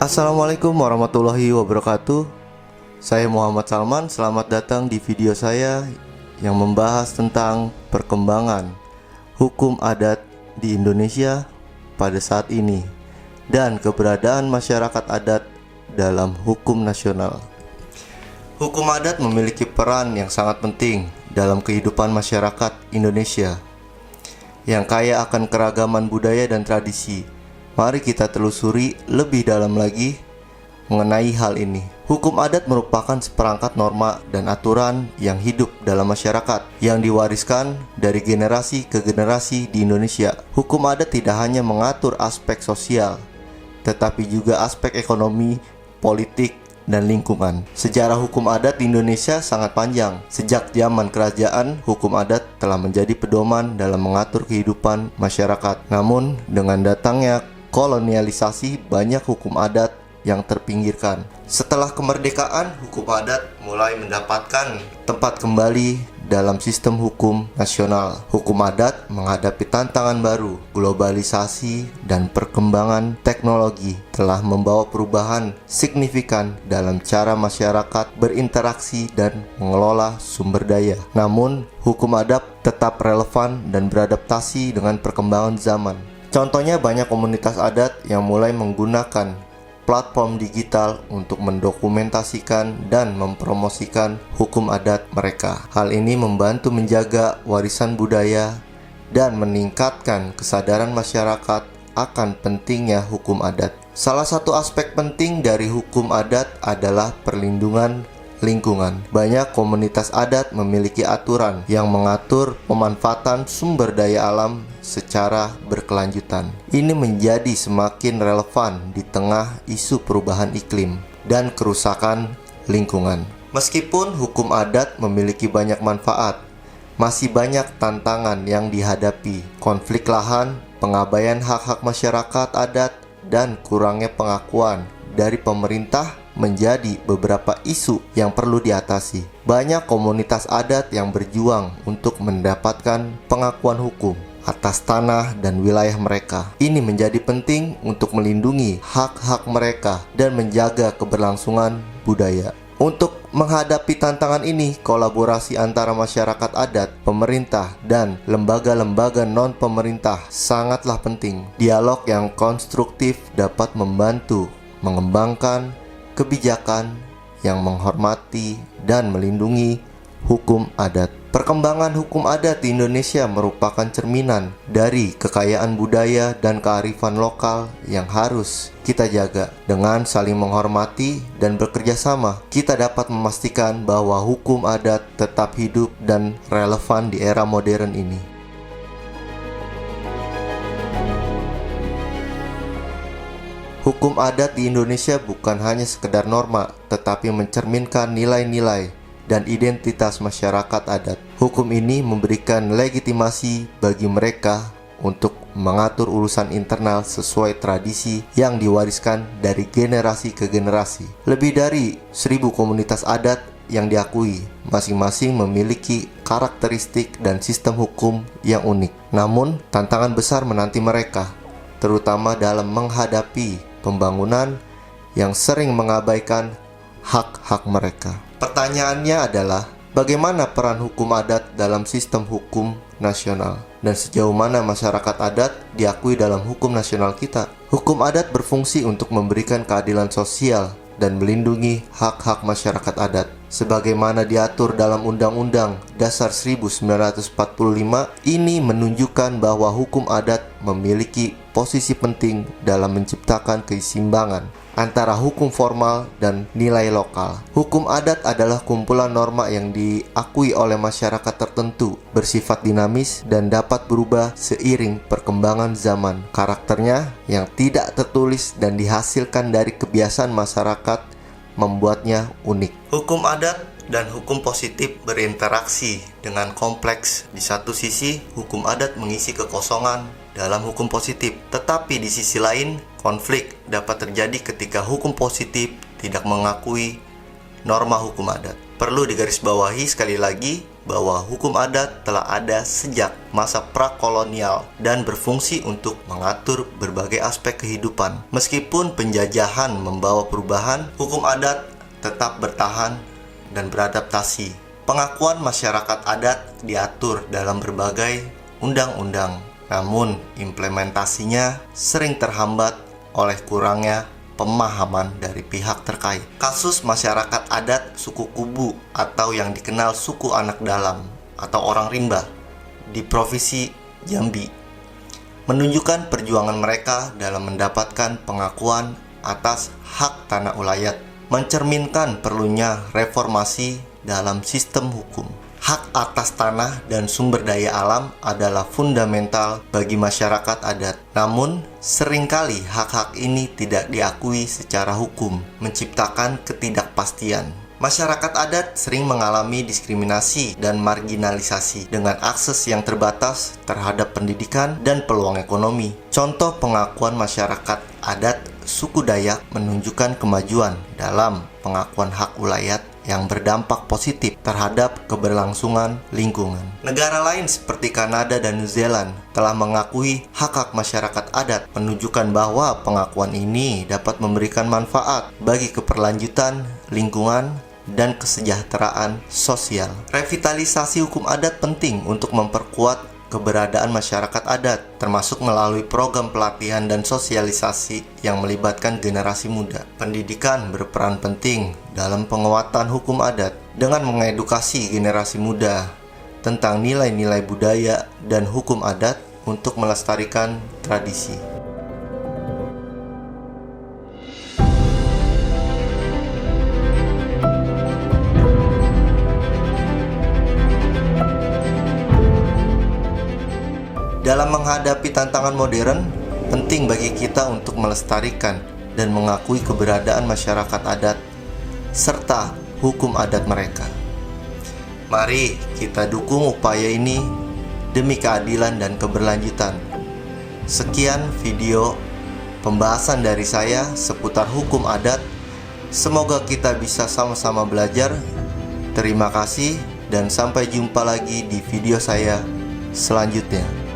Assalamualaikum warahmatullahi wabarakatuh. Saya Muhammad Salman. Selamat datang di video saya yang membahas tentang perkembangan hukum adat di Indonesia pada saat ini dan keberadaan masyarakat adat dalam hukum nasional. Hukum adat memiliki peran yang sangat penting dalam kehidupan masyarakat Indonesia yang kaya akan keragaman budaya dan tradisi. Mari kita telusuri lebih dalam lagi mengenai hal ini. Hukum adat merupakan seperangkat norma dan aturan yang hidup dalam masyarakat yang diwariskan dari generasi ke generasi di Indonesia. Hukum adat tidak hanya mengatur aspek sosial, tetapi juga aspek ekonomi, politik, dan lingkungan. Sejarah hukum adat di Indonesia sangat panjang. Sejak zaman kerajaan, hukum adat telah menjadi pedoman dalam mengatur kehidupan masyarakat. Namun, dengan datangnya kolonialisasi, banyak hukum adat yang terpinggirkan. Setelah kemerdekaan, hukum adat mulai mendapatkan tempat kembali dalam sistem hukum nasional. Hukum adat menghadapi tantangan baru. Globalisasi dan perkembangan teknologi telah membawa perubahan signifikan dalam cara masyarakat berinteraksi dan mengelola sumber daya. Namun, hukum adat tetap relevan dan beradaptasi dengan perkembangan zaman. Contohnya, banyak komunitas adat yang mulai menggunakan platform digital untuk mendokumentasikan dan mempromosikan hukum adat mereka. Hal ini membantu menjaga warisan budaya dan meningkatkan kesadaran masyarakat akan pentingnya hukum adat. Salah satu aspek penting dari hukum adat adalah perlindungan lingkungan. Banyak komunitas adat memiliki aturan yang mengatur pemanfaatan sumber daya alam secara berkelanjutan. Ini menjadi semakin relevan di tengah isu perubahan iklim dan kerusakan lingkungan. Meskipun hukum adat memiliki banyak manfaat, masih banyak tantangan yang dihadapi. Konflik lahan, pengabaian hak-hak masyarakat adat, dan kurangnya pengakuan dari pemerintah menjadi beberapa isu yang perlu diatasi. Banyak komunitas adat yang berjuang untuk mendapatkan pengakuan hukum atas tanah dan wilayah mereka. Ini menjadi penting untuk melindungi hak-hak mereka dan menjaga keberlangsungan budaya. Untuk menghadapi tantangan ini, kolaborasi antara masyarakat adat, pemerintah, dan lembaga-lembaga non-pemerintah sangatlah penting. Dialog yang konstruktif dapat membantu mengembangkan kebijakan yang menghormati dan melindungi hukum adat. Perkembangan hukum adat di Indonesia merupakan cerminan dari kekayaan budaya dan kearifan lokal yang harus kita jaga. Dengan saling menghormati dan bekerja sama, kita dapat memastikan bahwa hukum adat tetap hidup dan relevan di era modern ini. Hukum adat di Indonesia bukan hanya sekedar norma, tetapi mencerminkan nilai-nilai dan identitas masyarakat adat. Hukum ini memberikan legitimasi bagi mereka untuk mengatur urusan internal sesuai tradisi yang diwariskan dari generasi ke generasi. Lebih dari 1.000 komunitas adat yang diakui, masing-masing memiliki karakteristik dan sistem hukum yang unik. Namun, tantangan besar menanti mereka, terutama dalam menghadapi pembangunan yang sering mengabaikan hak-hak mereka. Pertanyaannya adalah, bagaimana peran hukum adat dalam sistem hukum nasional? Dan sejauh mana masyarakat adat diakui dalam hukum nasional kita? Hukum adat berfungsi untuk memberikan keadilan sosial dan melindungi hak-hak masyarakat adat. Sebagaimana diatur dalam Undang-Undang Dasar 1945, ini menunjukkan bahwa hukum adat memiliki posisi penting dalam menciptakan keseimbangan antara hukum formal dan nilai lokal. Hukum adat adalah kumpulan norma yang diakui oleh masyarakat tertentu, bersifat dinamis dan dapat berubah seiring perkembangan zaman. Karakternya yang tidak tertulis dan dihasilkan dari kebiasaan masyarakat membuatnya unik. Hukum adat dan hukum positif berinteraksi dengan kompleks. Di satu sisi, hukum adat mengisi kekosongan dalam hukum positif, tetapi di sisi lain, konflik dapat terjadi ketika hukum positif tidak mengakui norma hukum adat. Perlu digarisbawahi sekali lagi bahwa hukum adat telah ada sejak masa prakolonial dan berfungsi untuk mengatur berbagai aspek kehidupan. Meskipun penjajahan membawa perubahan, hukum adat tetap bertahan dan beradaptasi. Pengakuan masyarakat adat diatur dalam berbagai undang-undang, namun implementasinya sering terhambat oleh kurangnya pemahaman dari pihak terkait. Kasus masyarakat adat suku Kubu atau yang dikenal suku anak dalam atau orang rimba di Provinsi Jambi menunjukkan perjuangan mereka dalam mendapatkan pengakuan atas hak tanah ulayat, mencerminkan perlunya reformasi dalam sistem hukum. Hak atas tanah dan sumber daya alam adalah fundamental bagi masyarakat adat. Namun, seringkali hak-hak ini tidak diakui secara hukum, menciptakan ketidakpastian. Masyarakat adat sering mengalami diskriminasi dan marginalisasi dengan akses yang terbatas terhadap pendidikan dan peluang ekonomi. Contoh pengakuan masyarakat adat suku Dayak menunjukkan kemajuan dalam pengakuan hak ulayat yang berdampak positif terhadap keberlangsungan lingkungan. Negara lain seperti Kanada dan New Zealand telah mengakui hak-hak masyarakat adat, menunjukkan bahwa pengakuan ini dapat memberikan manfaat bagi keberlanjutan lingkungan dan kesejahteraan sosial. Revitalisasi hukum adat penting untuk memperkuat keberadaan masyarakat adat, termasuk melalui program pelatihan dan sosialisasi yang melibatkan generasi muda. Pendidikan berperan penting dalam penguatan hukum adat dengan mengedukasi generasi muda tentang nilai-nilai budaya dan hukum adat untuk melestarikan tradisi. Dalam menghadapi tantangan modern, penting bagi kita untuk melestarikan dan mengakui keberadaan masyarakat adat serta hukum adat mereka. Mari kita dukung upaya ini demi keadilan dan keberlanjutan. Sekian video pembahasan dari saya seputar hukum adat. Semoga kita bisa sama-sama belajar. Terima kasih dan sampai jumpa lagi di video saya selanjutnya.